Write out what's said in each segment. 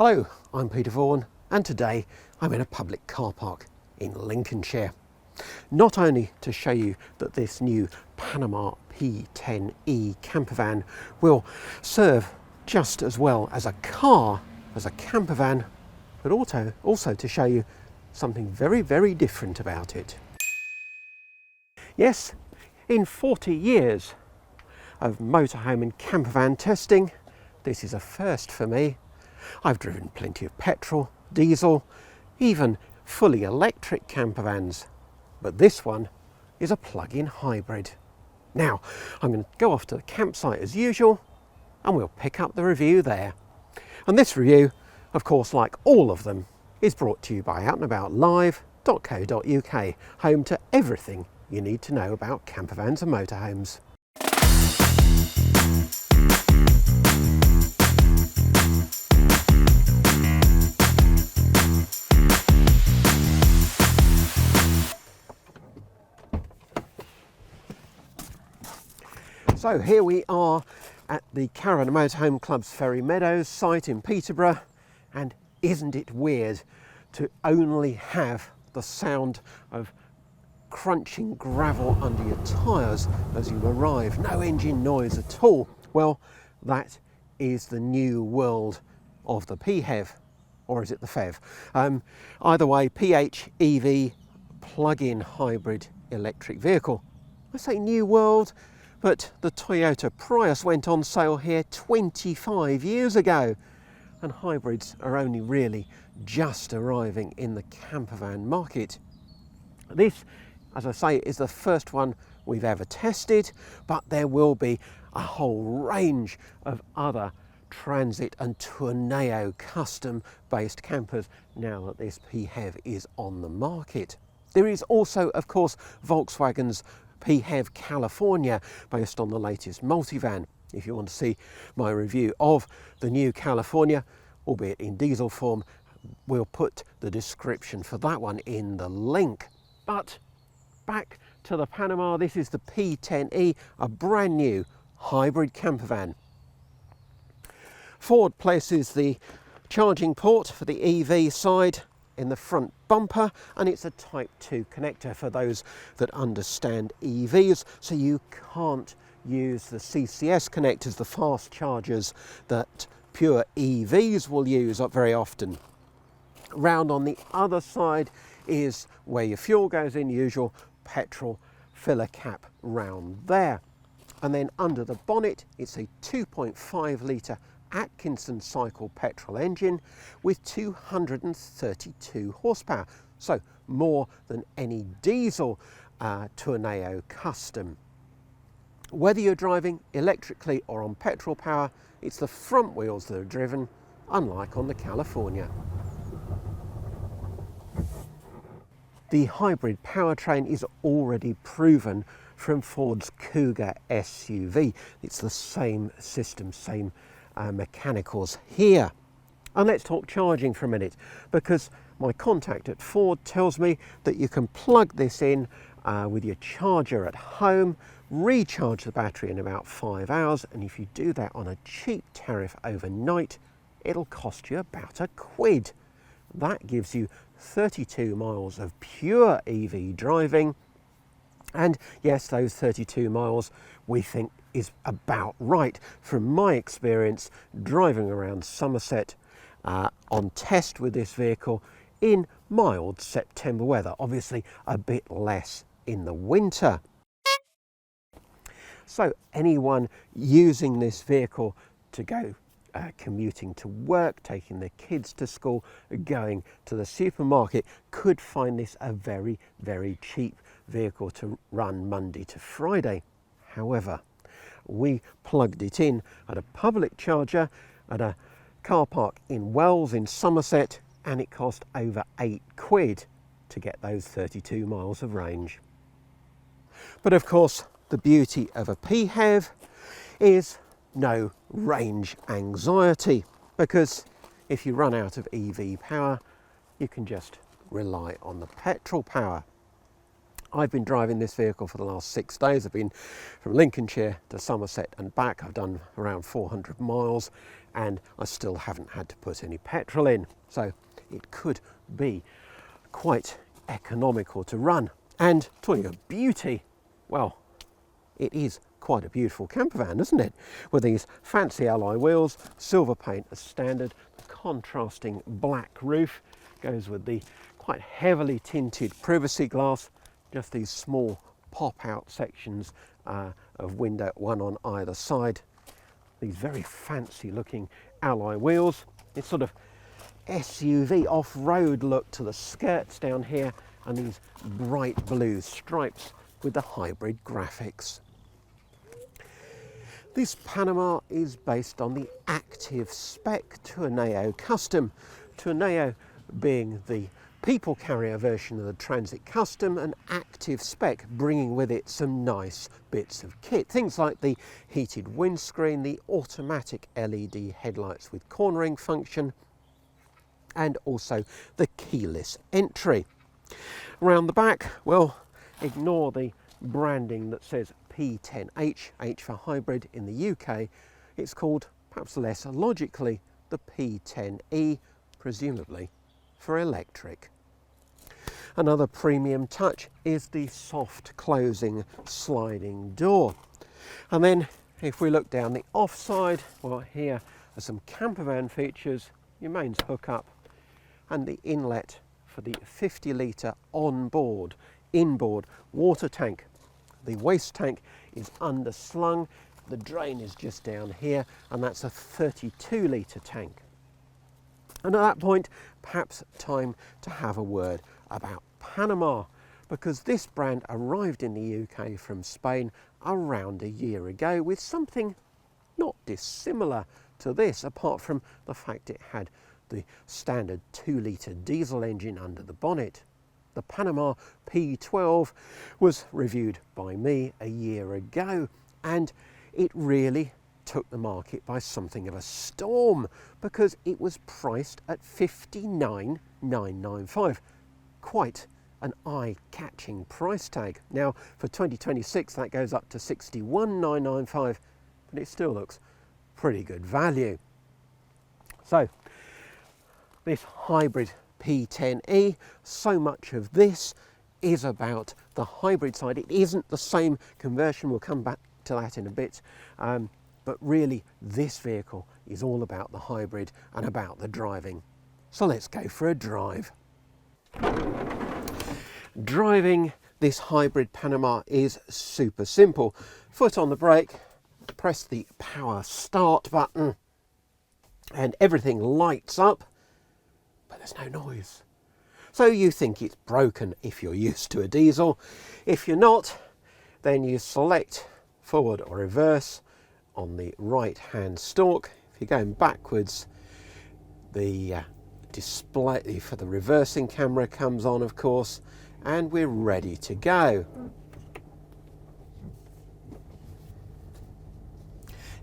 Hello, I'm Peter Vaughan, and today I'm in a public car park in Lincolnshire. Not only to show you that this new Panama P10 E campervan will serve just as well as a car as a campervan, but also to show you something very, very different about it. Yes, in 40 years of motorhome and campervan testing, this is a first for me. I've driven plenty of petrol, diesel, even fully electric campervans, but this one is a plug-in hybrid. Now, I'm going to go off to the campsite as usual, and we'll pick up the review there. And this review, of course, like all of them, is brought to you by outandaboutlive.co.uk, home to everything you need to know about campervans and motorhomes. So here we are at the Caravan and Motorhome Club's Ferry Meadows site in Peterborough, and isn't it weird to only have the sound of crunching gravel under your tyres as you arrive? No engine noise at all. Well, that is the new world of the PHEV, or is it the PHEV? Either way, PHEV plug-in hybrid electric vehicle. I say new world, but the Toyota Prius went on sale here 25 years ago, and hybrids are only really just arriving in the campervan market. This, as I say, is the first one we've ever tested, but there will be a whole range of other Transit and Tourneo Custom based campers now that this PHEV is on the market. There is also, of course, Volkswagen's PHEV California, based on the latest multivan. If you want to see my review of the new California, albeit in diesel form, we'll put the description for that one in the link. But back to the Panama, this is the P10E, a brand new hybrid campervan. Ford places the charging port for the EV side in the front bumper, and it's a Type 2 connector for those that understand EVs, so you can't use the CCS connectors, the fast chargers that pure EVs will use up very often. Round on the other side is where your fuel goes in, usual petrol filler cap round there. And then under the bonnet, it's a 2.5 litre Atkinson cycle petrol engine with 232 horsepower, so more than any diesel Tourneo Custom. Whether you're driving electrically or on petrol power, it's the front wheels that are driven, unlike on the California. The hybrid powertrain is already proven from Ford's Cougar SUV. It's the same system, same mechanicals here. And let's talk charging for a minute, because my contact at Ford tells me that you can plug this in with your charger at home, recharge the battery in about 5 hours, and if you do that on a cheap tariff overnight, it'll cost you about £1. That gives you 32 miles of pure EV driving, and yes, those 32 miles we think is about right from my experience driving around Somerset on test with this vehicle in mild September weather, obviously a bit less in the winter. So anyone using this vehicle to go commuting to work, taking their kids to school, going to the supermarket could find this a very, very cheap vehicle to run Monday to Friday. However, we plugged it in at a public charger at a car park in Wells in Somerset, and it cost over £8 to get those 32 miles of range. But of course, the beauty of a PHEV is no range anxiety, because if you run out of EV power, you can just rely on the petrol power. I've been driving this vehicle for the last 6 days. I've been from Lincolnshire to Somerset and back. I've done around 400 miles and I still haven't had to put any petrol in. So it could be quite economical to run. And talking of beauty, well, it is quite a beautiful camper van, isn't it? With these fancy alloy wheels, silver paint as standard, the contrasting black roof goes with the quite heavily tinted privacy glass, just these small pop-out sections of window, one on either side. These very fancy looking alloy wheels. It's sort of SUV off-road look to the skirts down here, and these bright blue stripes with the hybrid graphics. This Panama is based on the active spec Tourneo Custom. Tourneo being the people carrier version of the Transit Custom, and active spec bringing with it some nice bits of kit. Things like the heated windscreen, the automatic LED headlights with cornering function, and also the keyless entry. Around the back, well, ignore the branding that says P10H, H for hybrid in the UK. It's called, perhaps less logically, the P10E, presumably for electric. Another premium touch is the soft closing sliding door. And then if we look down the offside, well, here are some campervan features, your mains hookup and the inlet for the 50-litre onboard, inboard water tank. The waste tank is underslung, the drain is just down here, and that's a 32-litre tank. And at that point, perhaps time to have a word about Panama, because this brand arrived in the UK from Spain around a year ago with something not dissimilar to this, apart from the fact it had the standard 2-litre diesel engine under the bonnet. The Panama P10 was reviewed by me a year ago, and it really took the market by something of a storm, because it was priced at $59,995. Quite an eye-catching price tag. Now for 2026 that goes up to $61,995, but it still looks pretty good value. So this hybrid P10E, so much of this is about the hybrid side. It isn't the same conversion, we'll come back to that in a bit, but really this vehicle is all about the hybrid and about the driving. So let's go for a drive. Driving this hybrid Panama is super simple. Foot on the brake, press the power start button, and everything lights up, but there's no noise. So you think it's broken if you're used to a diesel. If you're not, then you select forward or reverse on the right hand stalk. If you're going backwards, the display for the reversing camera comes on, of course, and we're ready to go.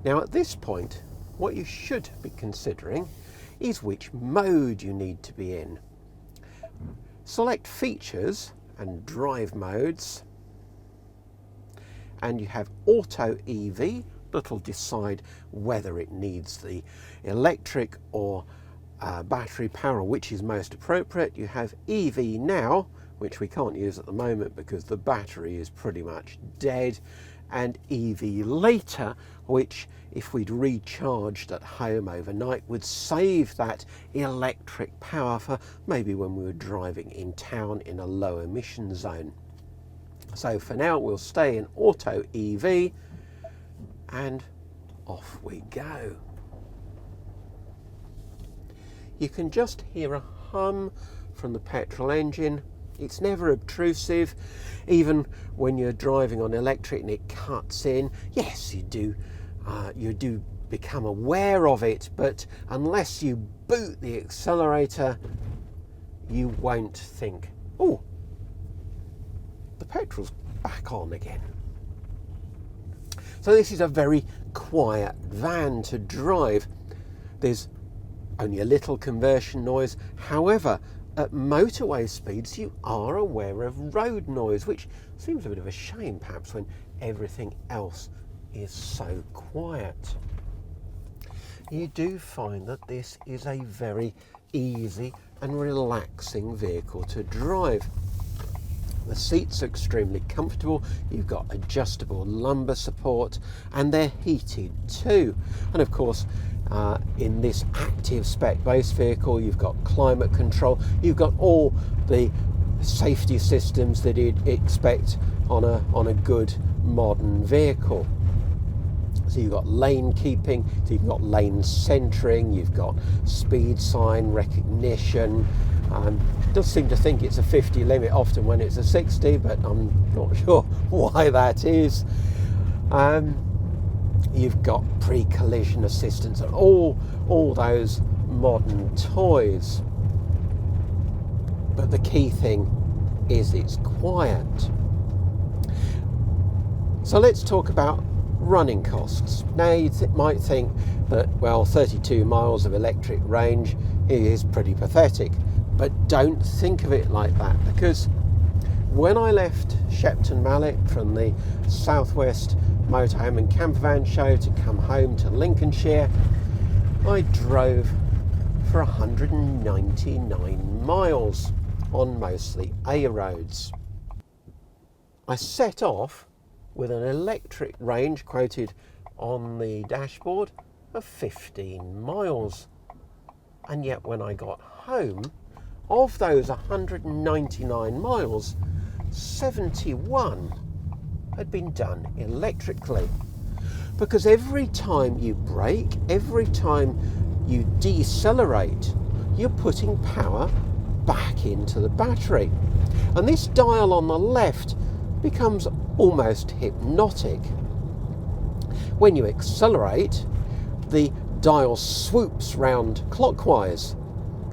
Now at this point, what you should be considering is which mode you need to be in. Select features and drive modes, and you have auto EV that'll decide whether it needs the electric or battery power, which is most appropriate. You have EV now, which we can't use at the moment because the battery is pretty much dead, and EV later, which if we'd recharged at home overnight would save that electric power for maybe when we were driving in town in a low emission zone. So for now we'll stay in auto EV, and off we go. You can just hear a hum from the petrol engine. It's never obtrusive, even when you're driving on electric and it cuts in. Yes, you do become aware of it, but unless you boot the accelerator, you won't think, oh, the petrol's back on again. So this is a very quiet van to drive. There's only a little conversion noise. However, at motorway speeds you are aware of road noise, which seems a bit of a shame perhaps when everything else is so quiet. You do find that this is a very easy and relaxing vehicle to drive. The seats are extremely comfortable, you've got adjustable lumbar support, and they're heated too. And of course, in this active spec base vehicle, you've got climate control, you've got all the safety systems that you'd expect on a good modern vehicle. So you've got lane keeping, so you've got lane centering, you've got speed sign recognition. Does seem to think it's a 50 limit often when it's a 60, but I'm not sure why that is. You've got pre-collision assistance and all those modern toys. But the key thing is it's quiet. So let's talk about running costs. Now you might think that, well, 32 miles of electric range is pretty pathetic, but don't think of it like that, because when I left Shepton Mallet from the Southwest Motorhome and Campervan show to come home to Lincolnshire, I drove for 199 miles on mostly A roads. I set off with an electric range quoted on the dashboard of 15 miles. And yet when I got home, of those 199 miles, 71 had been done electrically. Because every time you brake, every time you decelerate, you're putting power back into the battery. And this dial on the left becomes almost hypnotic. When you accelerate, the dial swoops round clockwise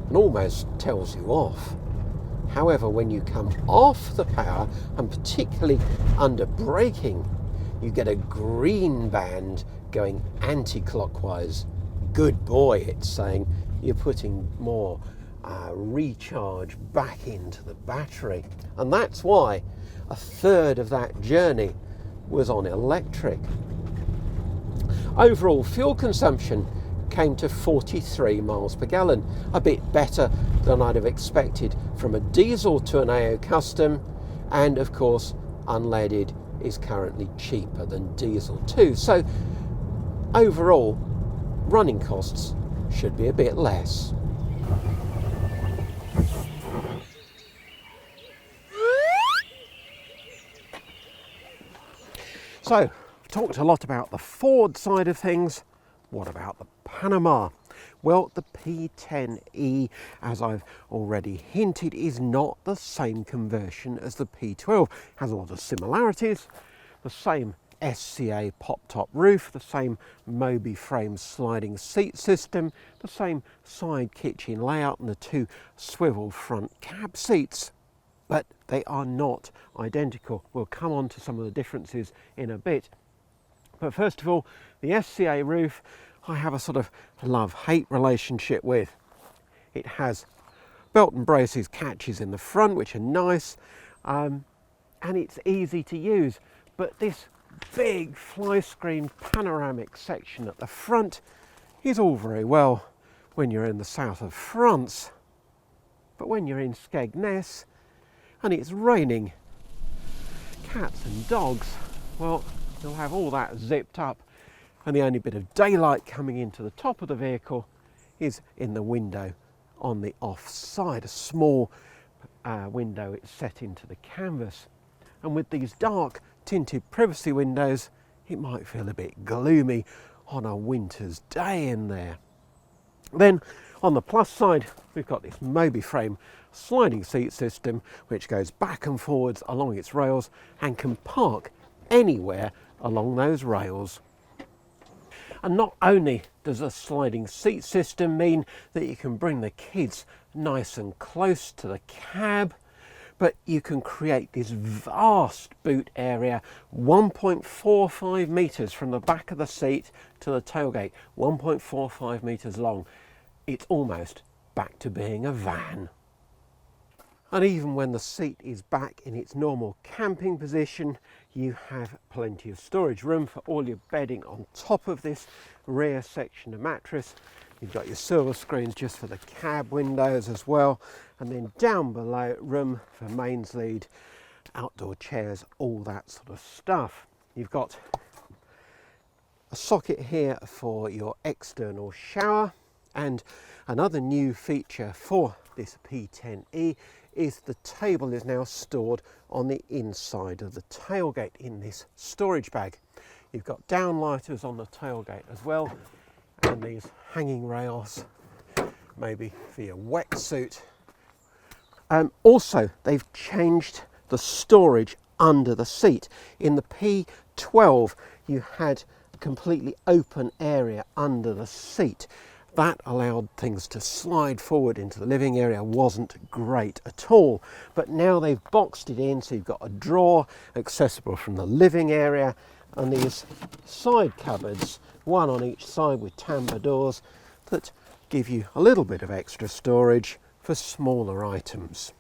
and almost tells you off. However, when you come off the power, and particularly under braking, you get a green band going anti-clockwise. Good boy, it's saying. You're putting more recharge back into the battery. And that's why a third of that journey was on electric. Overall fuel consumption came to 43 miles per gallon, a bit better than I'd have expected from a diesel Tourneo Custom, and of course unleaded is currently cheaper than diesel too. So overall running costs should be a bit less. So, I've talked a lot about the Ford side of things. What about the Panama? Well, the P10 E, as I've already hinted, is not the same conversion as the P12. It has a lot of similarities. The same SCA pop-top roof, the same Moby frame sliding seat system, the same side kitchen layout and the two swivel front cab seats. But they are not identical. We'll come on to some of the differences in a bit. But first of all, the SCA roof, I have a sort of love-hate relationship with. It has belt and braces catches in the front, which are nice, and it's easy to use. But this big fly screen panoramic section at the front is all very well when you're in the south of France. But when you're in Skegness, and it's raining cats and dogs, well, you'll have all that zipped up, and the only bit of daylight coming into the top of the vehicle is in the window on the off side, a small window it's set into the canvas. And with these dark tinted privacy windows, it might feel a bit gloomy on a winter's day in there. Then on the plus side, we've got this Moby frame sliding seat system which goes back and forwards along its rails and can park anywhere along those rails. And not only does a sliding seat system mean that you can bring the kids nice and close to the cab, but you can create this vast boot area, 1.45 metres from the back of the seat to the tailgate, 1.45 metres long. It's almost back to being a van. And even when the seat is back in its normal camping position, you have plenty of storage room for all your bedding on top of this rear section of mattress. You've got your silver screens just for the cab windows as well. And then down below, room for mains lead, outdoor chairs, all that sort of stuff. You've got a socket here for your external shower, and another new feature for this P10E is the table is now stored on the inside of the tailgate in this storage bag. You've got downlighters on the tailgate as well, and these hanging rails maybe for your wetsuit. Also, they've changed the storage under the seat. In the P12 you had a completely open area under the seat. That allowed things to slide forward into the living area. Wasn't great at all, but now they've boxed it in, so you've got a drawer accessible from the living area, and these side cupboards, one on each side with tambour doors, that give you a little bit of extra storage for smaller items.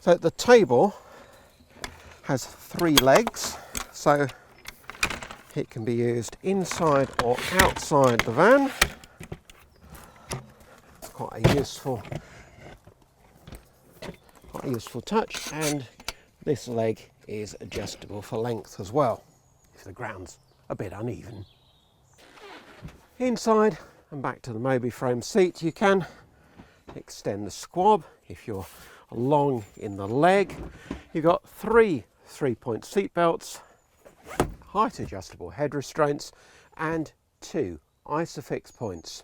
So the table has 3 legs, so it can be used inside or outside the van. It's quite a useful touch, and this leg is adjustable for length as well if the ground's a bit uneven. Inside and back to the Moby frame seat, you can extend the squab if you're long in the leg. You've got 3 3-point seat belts, height adjustable head restraints, and 2 isofix points.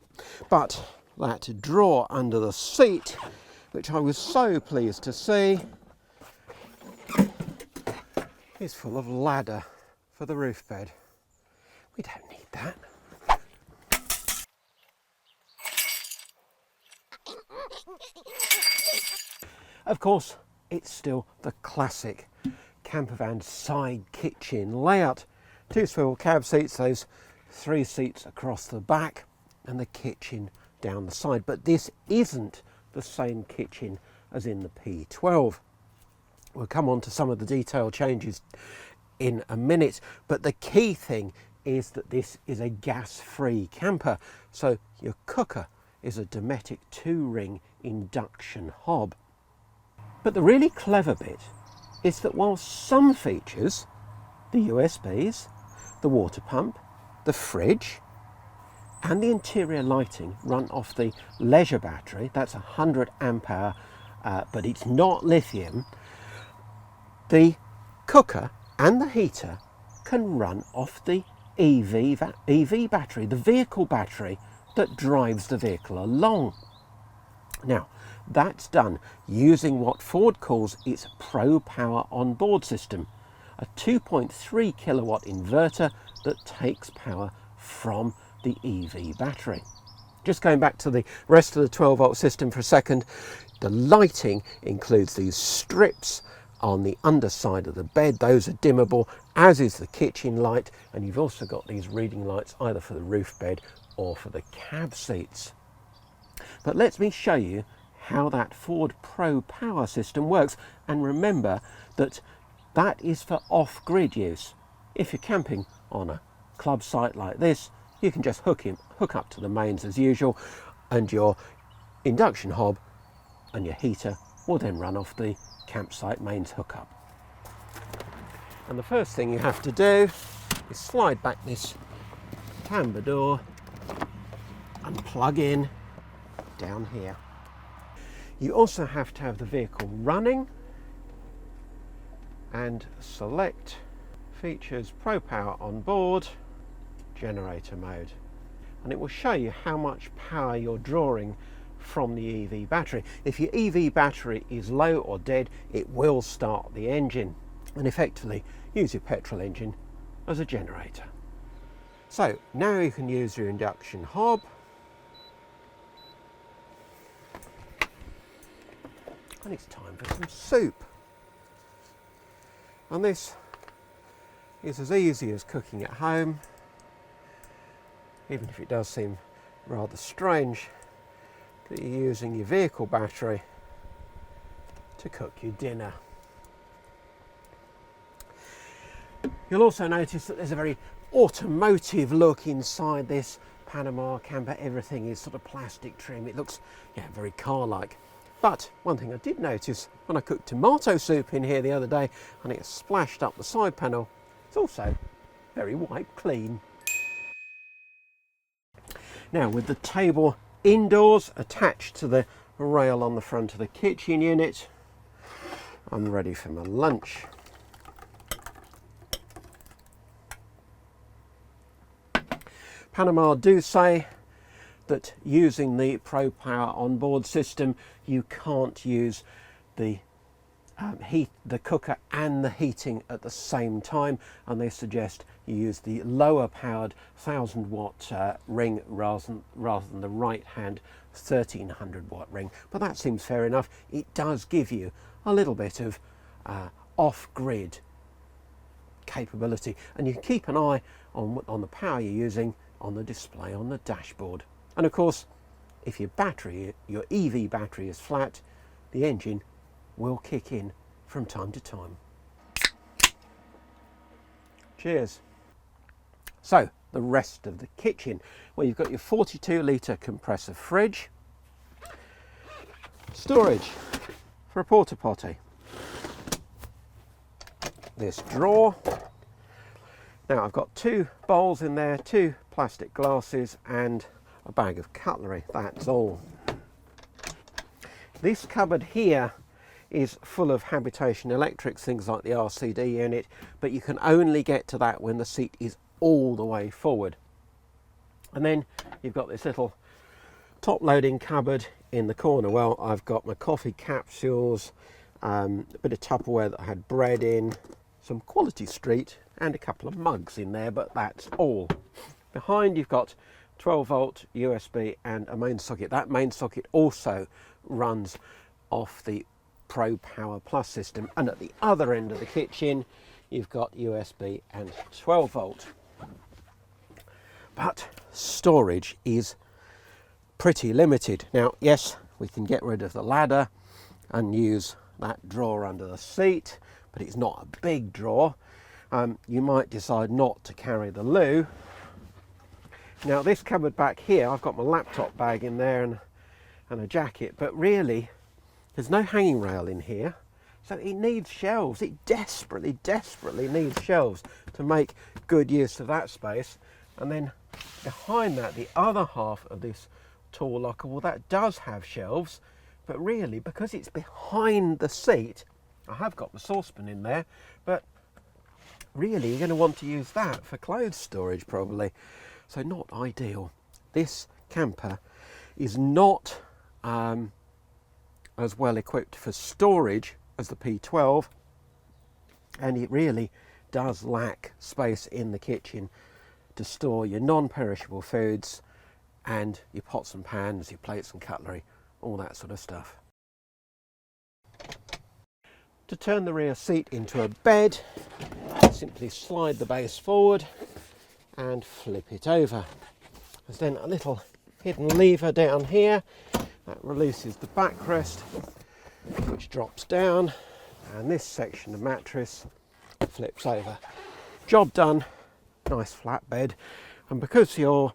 But that drawer under the seat, which I was so pleased to see, is full of ladder for the roof bed. We don't need that. Of course, it's still the classic campervan side kitchen layout. 2 swivel cab seats, those 3 seats across the back, and the kitchen down the side. But this isn't the same kitchen as in the P12. We'll come on to some of the detail changes in a minute, but the key thing is that this is a gas-free camper. So your cooker is a Dometic 2-ring induction hob. But the really clever bit is that while some features, the USBs, the water pump, the fridge, and the interior lighting run off the Leisure battery, that's 100 amp hour, but it's not lithium, the cooker and the heater can run off the EV battery, the vehicle battery that drives the vehicle along. Now, that's done using what Ford calls its Pro Power Onboard system, a 2.3 kilowatt inverter that takes power from the EV battery. Just going back to the rest of the 12 volt system for a second, the lighting includes these strips on the underside of the bed. Those are dimmable, as is the kitchen light, and you've also got these reading lights either for the roof bed or for the cab seats. But let me show you how that Ford Pro Power system works, and remember that that is for off-grid use. If you're camping on a club site like this, you can just hook up to the mains as usual, and your induction hob and your heater will then run off the campsite mains hookup. And the first thing you have to do is slide back this tambour door and plug in down here. You also have to have the vehicle running and select Features Pro Power Onboard, Generator Mode, and it will show you how much power you're drawing from the EV battery. If your EV battery is low or dead, it will start the engine and effectively use your petrol engine as a generator. So now you can use your induction hob, and it's time for some soup. And this is as easy as cooking at home. even if it does seem rather strange that you're using your vehicle battery to cook your dinner. You'll also notice that there's a very automotive look inside this Panama camper. Everything is sort of plastic trim. It looks, yeah, very car-like. But one thing I did notice when I cooked tomato soup in here the other day and it splashed up the side panel, it's also very wiped clean. Now, with the table indoors attached to the rail on the front of the kitchen unit, I'm ready for my lunch. Panama do say that using the Pro Power onboard system, you can't use the the cooker and the heating at the same time, and they suggest you use the lower powered 1000 watt ring rather than the right hand 1300 watt ring. But that seems fair enough. It does give you a little bit of off-grid capability, and you can keep an eye on the power you're using on the display on the dashboard. And of course, if your EV battery is flat, the engine will kick in from time to time. Cheers. So, the rest of the kitchen. Well, you've got your 42 litre compressor fridge, storage for a porta potty, this drawer. Now, I've got 2 bowls in there, 2 plastic glasses and a bag of cutlery. That's all. This cupboard here is full of habitation electrics, things like the RCD unit, but you can only get to that when the seat is all the way forward. And then you've got this little top loading cupboard in the corner. Well, I've got my coffee capsules, a bit of Tupperware that I had bread in, some Quality Street and a couple of mugs in there, but that's all. Behind you've got 12 volt USB and a main socket. That main socket also runs off the Pro Power Plus system, and at the other end of the kitchen you've got USB and 12 volt. But storage is pretty limited. Now, yes, we can get rid of the ladder and use that drawer under the seat, but it's not a big drawer. You might decide not to carry the loo. Now, this cupboard back here, I've got my laptop bag in there and a jacket, but really there's no hanging rail in here, so it needs shelves. It desperately needs shelves to make good use of that space. And then behind that, the other half of this tall locker, well, that does have shelves, but really, because it's behind the seat, I have got the saucepan in there, but really you're going to want to use that for clothes storage probably, so not ideal. This camper is not as well equipped for storage as the P12, and it really does lack space in the kitchen to store your non-perishable foods and your pots and pans, your plates and cutlery, all that sort of stuff. To turn the rear seat into a bed, simply slide the base forward and flip it over. There's then a little hidden lever down here that releases the backrest, which drops down, and this section of mattress flips over. Job done. Nice flat bed. And because your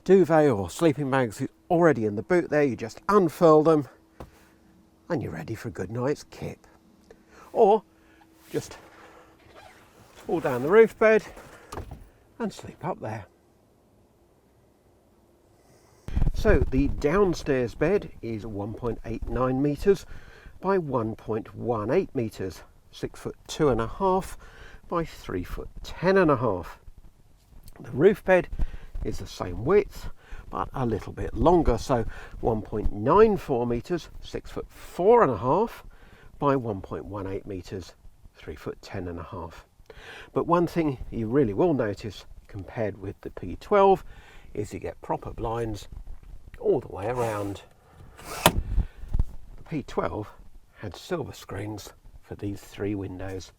duvet or sleeping bags is already in the boot there, you just unfurl them and you're ready for a good night's kip. Or just fall down the roof bed and sleep up there. So the downstairs bed is 1.89 metres by 1.18 metres, 6'2.5" by 3'10.5". The roof bed is the same width but a little bit longer, so 1.94 metres, 6'4.5" by 1.18 metres, 3'10.5". But one thing you really will notice compared with the P12 is you get proper blinds all the way around. The P12 had silver screens for these 3 windows.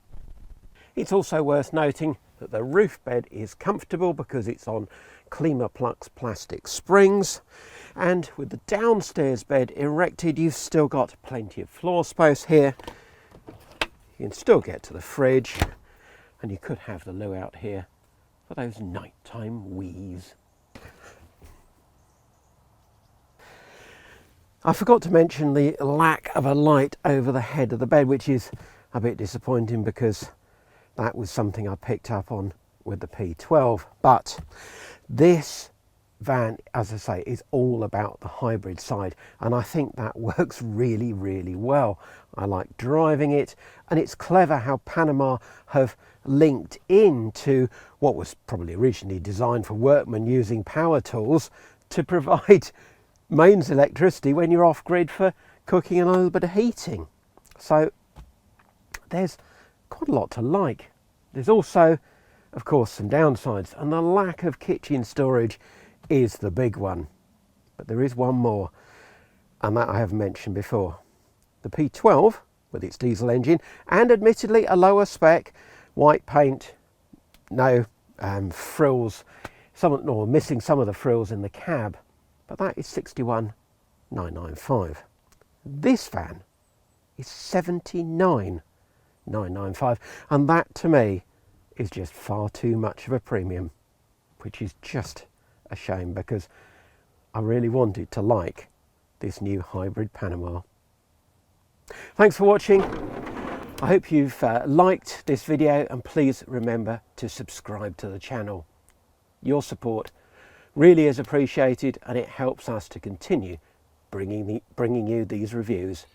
It's also worth noting that the roof bed is comfortable because it's on Climaplux plastic springs, and with the downstairs bed erected you've still got plenty of floor space here. You can still get to the fridge, and you could have the loo out here for those nighttime wees. I forgot to mention the lack of a light over the head of the bed, which is a bit disappointing because that was something I picked up on with the P12. But this van, as I say, is all about the hybrid side, and I think that works really, really well. I like driving it, and it's clever how Panama have linked into what was probably originally designed for workmen using power tools to provide mains electricity when you're off grid for cooking and a little bit of heating. So there's quite a lot to like. There's also, of course, some downsides, and the lack of kitchen storage is the big one. But there is one more, and that I have mentioned before. The P12 with its diesel engine, and admittedly a lower spec, white paint, no frills, missing some of the frills in the cab, but that is 61,995. This van is 79,995, and that to me is just far too much of a premium, which is just a shame because I really wanted to like this new hybrid Panama. Thanks for watching. I hope you've liked this video, and please remember to subscribe to the channel. Your support really is appreciated, and it helps us to continue bringing you these reviews